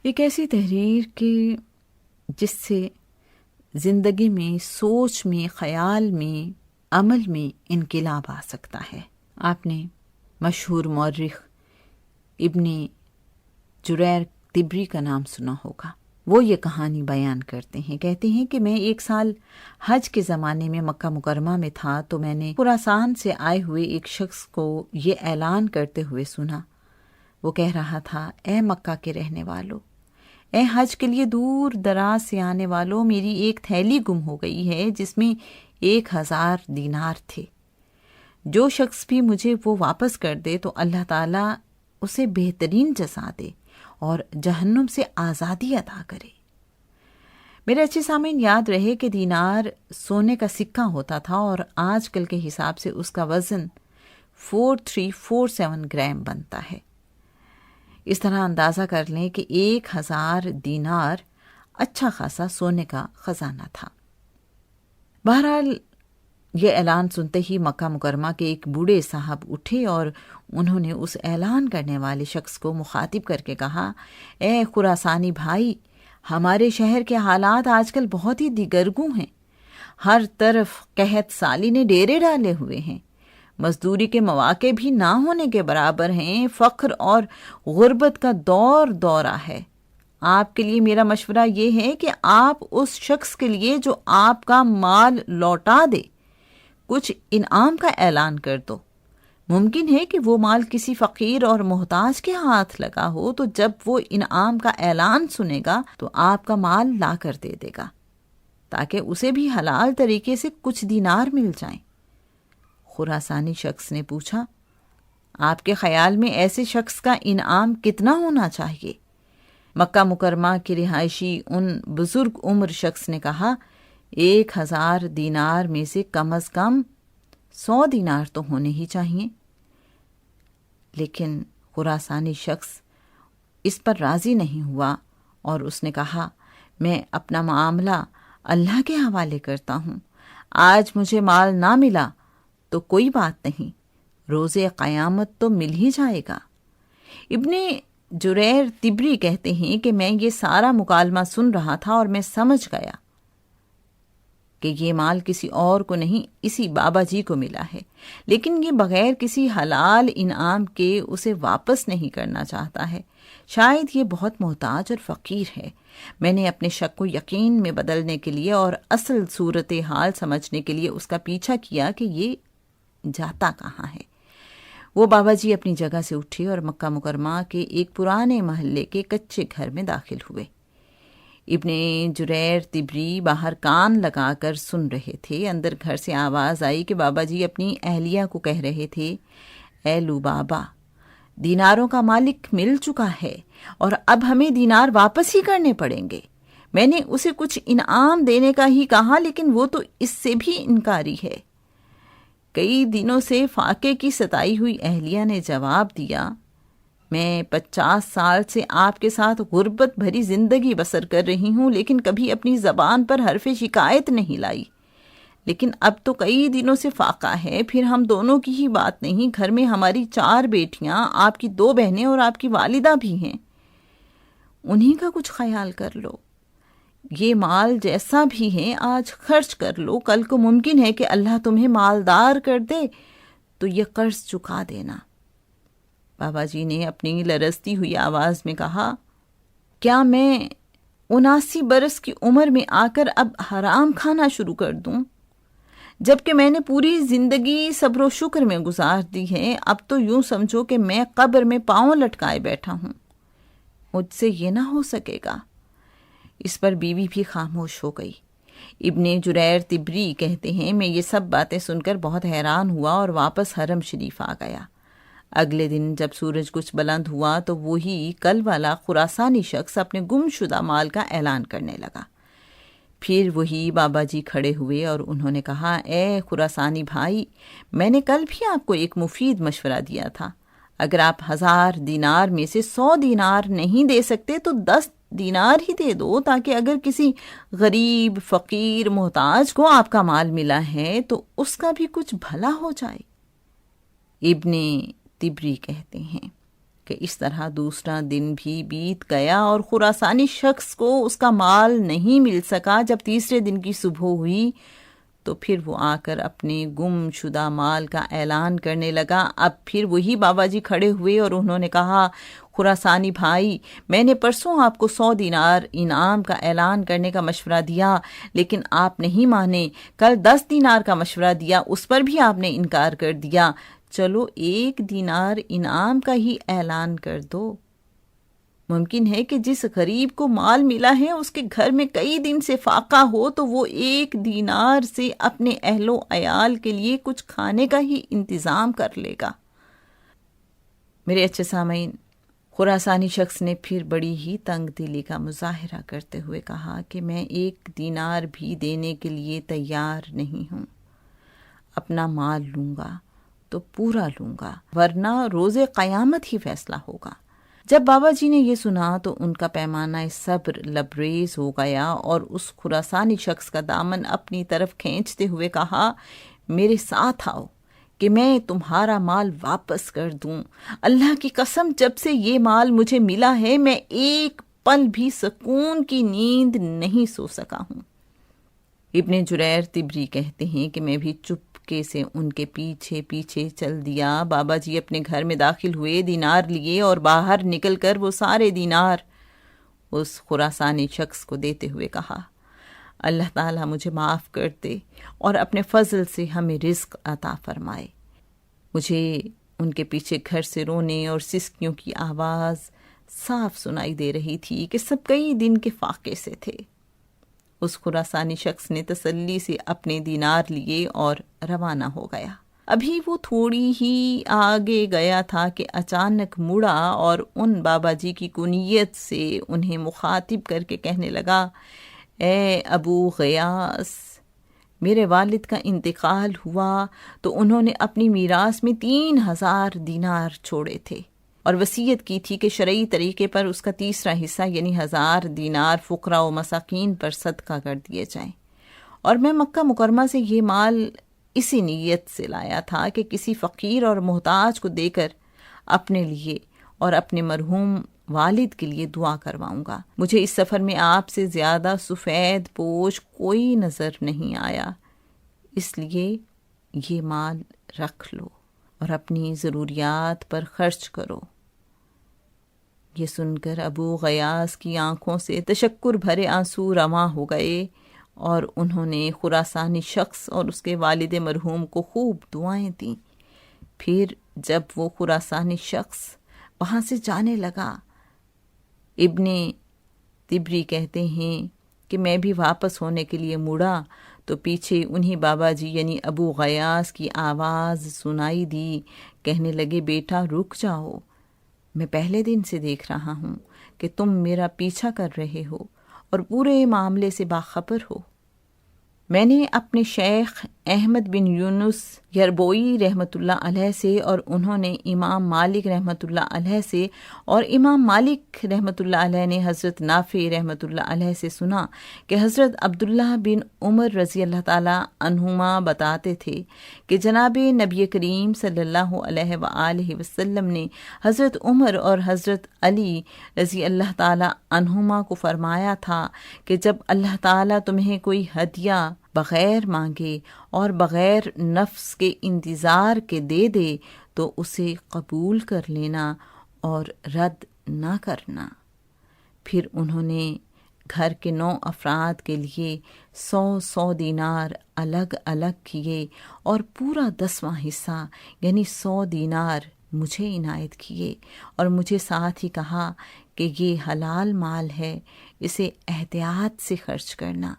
ایک ایسی تحریر کہ جس سے زندگی میں، سوچ میں، خیال میں، عمل میں انقلاب آ سکتا ہے۔ آپ نے مشہور مورخ ابن جریر طبری کا نام سنا ہوگا۔ وہ یہ کہانی بیان کرتے ہیں، کہتے ہیں کہ میں ایک سال حج کے زمانے میں مکہ مکرمہ میں تھا تو میں نے خراسان سے آئے ہوئے ایک شخص کو یہ اعلان کرتے ہوئے سنا۔ وہ کہہ رہا تھا، اے مکہ کے رہنے والو، اے حج کے لیے دور دراز سے آنے والوں، میری ایک تھیلی گم ہو گئی ہے جس میں 1000 دینار تھے۔ جو شخص بھی مجھے وہ واپس کر دے تو اللہ تعالیٰ اسے بہترین جزا دے اور جہنم سے آزادی عطا کرے۔ میرے اچھے سامعین، یاد رہے کہ دینار سونے کا سکہ ہوتا تھا اور آج کل کے حساب سے اس کا وزن 4347 گرام بنتا ہے۔ اس طرح اندازہ کر لیں کہ 1000 دینار اچھا خاصا سونے کا خزانہ تھا۔ بہرحال یہ اعلان سنتے ہی مکہ مکرمہ کے ایک بوڑھے صاحب اٹھے اور انہوں نے اس اعلان کرنے والے شخص کو مخاطب کر کے کہا، اے خراسانی بھائی، ہمارے شہر کے حالات آج کل بہت ہی دیگرگوں ہیں۔ ہر طرف قحط سالی نے ڈیرے ڈالے ہوئے ہیں، مزدوری کے مواقع بھی نہ ہونے کے برابر ہیں، فقر اور غربت کا دورہ ہے۔ آپ کے لیے میرا مشورہ یہ ہے کہ آپ اس شخص کے لیے جو آپ کا مال لوٹا دے کچھ انعام کا اعلان کر دو۔ ممکن ہے کہ وہ مال کسی فقیر اور محتاج کے ہاتھ لگا ہو، تو جب وہ انعام کا اعلان سنے گا تو آپ کا مال لا کر دے دے گا تاکہ اسے بھی حلال طریقے سے کچھ دینار مل جائیں۔ خراسانی شخص نے پوچھا، آپ کے خیال میں ایسے شخص کا انعام کتنا ہونا چاہیے؟ مکہ مکرمہ کے رہائشی ان بزرگ عمر شخص نے کہا، 1000 دینار میں سے کم از کم 100 دینار تو ہونے ہی چاہیے۔ لیکن خراسانی شخص اس پر راضی نہیں ہوا اور اس نے کہا، میں اپنا معاملہ اللہ کے حوالے کرتا ہوں۔ آج مجھے مال نہ ملا تو کوئی بات نہیں، روز قیامت تو مل ہی جائے گا۔ ابن جریر طبری کہتے ہیں کہ میں یہ سارا مکالمہ سن رہا تھا اور میں سمجھ گیا کہ یہ مال کسی اور کو نہیں، اسی بابا جی کو ملا ہے، لیکن یہ بغیر کسی حلال انعام کے اسے واپس نہیں کرنا چاہتا ہے۔ شاید یہ بہت محتاج اور فقیر ہے۔ میں نے اپنے شک کو یقین میں بدلنے کے لیے اور اصل صورتحال سمجھنے کے لیے اس کا پیچھا کیا کہ یہ جاتا کہاں ہے۔ وہ بابا جی اپنی جگہ سے اٹھے اور مکہ مکرمہ کے ایک پرانے محلے کے کچے گھر میں داخل ہوئے۔ ابن جریر طبری باہر کان لگا کر سن رہے تھے۔ اندر گھر سے آواز آئی کہ بابا جی اپنی اہلیہ کو کہہ رہے تھے، اے لوبابا، دیناروں کا مالک مل چکا ہے اور اب ہمیں دینار واپس ہی کرنے پڑیں گے۔ میں نے اسے کچھ انعام دینے کا ہی کہا، لیکن وہ تو اس سے بھی انکاری ہے۔ کئی دنوں سے فاقے کی ستائی ہوئی اہلیہ نے جواب دیا، میں 50 سال سے آپ کے ساتھ غربت بھری زندگی بسر کر رہی ہوں، لیکن کبھی اپنی زبان پر حرف شکایت نہیں لائی۔ لیکن اب تو کئی دنوں سے فاقہ ہے، پھر ہم دونوں کی ہی بات نہیں، گھر میں ہماری 4 بیٹیاں، آپ کی 2 بہنیں اور آپ کی والدہ بھی ہیں۔ انہی کا کچھ خیال کر لو۔ یہ مال جیسا بھی ہے آج خرچ کر لو، کل کو ممکن ہے کہ اللہ تمہیں مالدار کر دے تو یہ قرض چکا دینا۔ بابا جی نے اپنی لرزتی ہوئی آواز میں کہا، کیا میں 79 برس کی عمر میں آ کر اب حرام کھانا شروع کر دوں؟ جبکہ میں نے پوری زندگی صبر و شکر میں گزار دی ہے، اب تو یوں سمجھو کہ میں قبر میں پاؤں لٹکائے بیٹھا ہوں۔ مجھ سے یہ نہ ہو سکے گا۔ اس پر بیوی بھی خاموش ہو گئی۔ ابن جریر طبری کہتے ہیں، میں یہ سب باتیں سن کر بہت حیران ہوا اور واپس حرم شریف آ گیا۔ اگلے دن جب سورج کچھ بلند ہوا تو وہی کل والا خراسانی شخص اپنے گم شدہ مال کا اعلان کرنے لگا۔ پھر وہی بابا جی کھڑے ہوئے اور انہوں نے کہا، اے خراسانی بھائی، میں نے کل بھی آپ کو ایک مفید مشورہ دیا تھا۔ اگر آپ 1000 دینار میں سے 100 دینار نہیں دے سکتے تو 10 دینار ہی دے دو، تاکہ اگر کسی غریب، فقیر، محتاج کو آپ کا مال ملا ہے تو اس کا بھی کچھ بھلا ہو جائے۔ ابن طبری کہتے ہیں، کہ اس طرح دوسرا دن بھی بیت گیا اور خراسانی شخص کو اس کا مال نہیں مل سکا۔ جب تیسرے دن کی صبح ہوئی تو پھر وہ آ کر اپنے گم شدہ مال کا اعلان کرنے لگا۔ اب پھر وہی بابا جی کھڑے ہوئے اور انہوں نے کہا، خراسانی بھائی، میں نے پرسوں آپ کو 100 دینار انعام کا اعلان کرنے کا مشورہ دیا، لیکن آپ نہیں مانے۔ کل 10 دینار کا مشورہ دیا، اس پر بھی آپ نے انکار کر دیا۔ چلو 1 دینار انعام کا ہی اعلان کر دو۔ ممکن ہے کہ جس غریب کو مال ملا ہے اس کے گھر میں کئی دن سے فاقہ ہو تو وہ 1 دینار سے اپنے اہل و عیال کے لیے کچھ کھانے کا ہی انتظام کر لے گا۔ میرے اچھے سامعین، خراسانی شخص نے پھر بڑی ہی تنگ دلی کا مظاہرہ کرتے ہوئے کہا کہ میں 1 دینار بھی دینے کے لیے تیار نہیں ہوں۔ اپنا مال لوں گا تو پورا لوں گا، ورنہ روز قیامت ہی فیصلہ ہوگا۔ جب بابا جی نے یہ سنا تو ان کا پیمانہ صبر لبریز ہو گیا اور اس خراسانی شخص کا دامن اپنی طرف کھینچتے ہوئے کہا، میرے ساتھ آؤ کہ میں تمہارا مال واپس کر دوں۔ اللہ کی قسم، جب سے یہ مال مجھے ملا ہے میں ایک پل بھی سکون کی نیند نہیں سو سکا ہوں۔ ابن جریر طبری کہتے ہیں کہ میں بھی چپکے سے ان کے پیچھے پیچھے چل دیا۔ بابا جی اپنے گھر میں داخل ہوئے، دینار لیے اور باہر نکل کر وہ سارے دینار اس خراسانی شخص کو دیتے ہوئے کہا، اللہ تعالیٰ مجھے معاف کر دے اور اپنے فضل سے ہمیں رزق عطا فرمائے۔ مجھے ان کے پیچھے گھر سے رونے اور سسکیوں کی آواز صاف سنائی دے رہی تھی کہ سب کئی دن کے فاقے سے تھے۔ اس خراسانی شخص نے تسلی سے اپنے دینار لیے اور روانہ ہو گیا۔ ابھی وہ تھوڑی ہی آگے گیا تھا کہ اچانک مڑا اور ان بابا جی کی کنیت سے انہیں مخاطب کر کے کہنے لگا، اے ابو غیاث، میرے والد کا انتقال ہوا تو انہوں نے اپنی میراث میں 3000 دینار چھوڑے تھے اور وصیت کی تھی کہ شرعی طریقے پر اس کا تیسرا حصہ یعنی 1000 دینار فقراء و مساکین پر صدقہ کر دیے جائیں، اور میں مکہ مکرمہ سے یہ مال اسی نیت سے لایا تھا کہ کسی فقیر اور محتاج کو دے کر اپنے لیے اور اپنے مرحوم والد کے لیے دعا کرواؤں گا۔ مجھے اس سفر میں آپ سے زیادہ سفید پوش کوئی نظر نہیں آیا، اس لیے یہ مال رکھ لو اور اپنی ضروریات پر خرچ کرو۔ یہ سن کر ابو غیاث کی آنکھوں سے تشکر بھرے آنسو رواں ہو گئے اور انہوں نے خراسانی شخص اور اس کے والد مرحوم کو خوب دعائیں دیں۔ پھر جب وہ خراسانی شخص وہاں سے جانے لگا، ابن طبری کہتے ہیں کہ میں بھی واپس ہونے کے لیے مڑا تو پیچھے انہی بابا جی یعنی ابو غیاث کی آواز سنائی دی، کہنے لگے، بیٹا رک جاؤ، میں پہلے دن سے دیکھ رہا ہوں کہ تم میرا پیچھا کر رہے ہو اور پورے معاملے سے باخبر ہو۔ میں نے اپنے شیخ احمد بن یونس یربوئی رحمۃ اللہ علیہ سے اور انہوں نے امام مالک رحمۃ اللہ علیہ سے اور امام مالک رحمۃ اللہ علیہ نے حضرت نافع رحمۃ اللہ علیہ سے سنا کہ حضرت عبداللہ بن عمر رضی اللہ تعالی عنہما بتاتے تھے کہ جناب نبی کریم صلی اللہ علیہ وآلہ وسلم نے حضرت عمر اور حضرت علی رضی اللہ تعالی عنہما کو فرمایا تھا کہ جب اللہ تعالیٰ تمہیں کوئی ہدیہ بغیر مانگے اور بغیر نفس کے انتظار کے دے دے تو اسے قبول کر لینا اور رد نہ کرنا۔ پھر انہوں نے گھر کے 9 افراد کے لیے 100 دینار الگ الگ کیے اور پورا 10واں حصہ یعنی 100 دینار مجھے عنایت کیے اور مجھے ساتھ ہی کہا کہ یہ حلال مال ہے، اسے احتیاط سے خرچ کرنا۔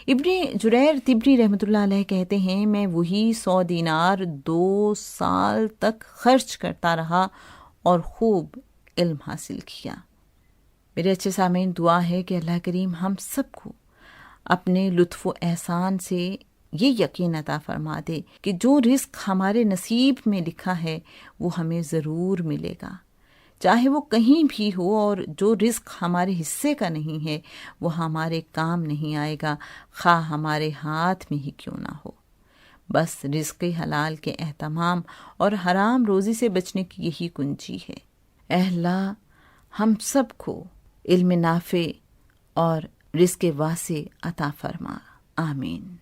ابن جریر طبری رحمۃ اللہ علیہ کہتے ہیں، میں وہی 100 دینار 2 سال تک خرچ کرتا رہا اور خوب علم حاصل کیا۔ میرے اچھے سامعین، دعا ہے کہ اللہ کریم ہم سب کو اپنے لطف و احسان سے یہ یقین عطا فرما دے کہ جو رزق ہمارے نصیب میں لکھا ہے وہ ہمیں ضرور ملے گا، چاہے وہ کہیں بھی ہو، اور جو رزق ہمارے حصے کا نہیں ہے وہ ہمارے کام نہیں آئے گا، خواہ ہمارے ہاتھ میں ہی کیوں نہ ہو۔ بس رزق حلال کے اہتمام اور حرام روزی سے بچنے کی یہی کنجی ہے۔ اے اللہ ہم سب کو علم نافع اور رزق واسع عطا فرما، آمین۔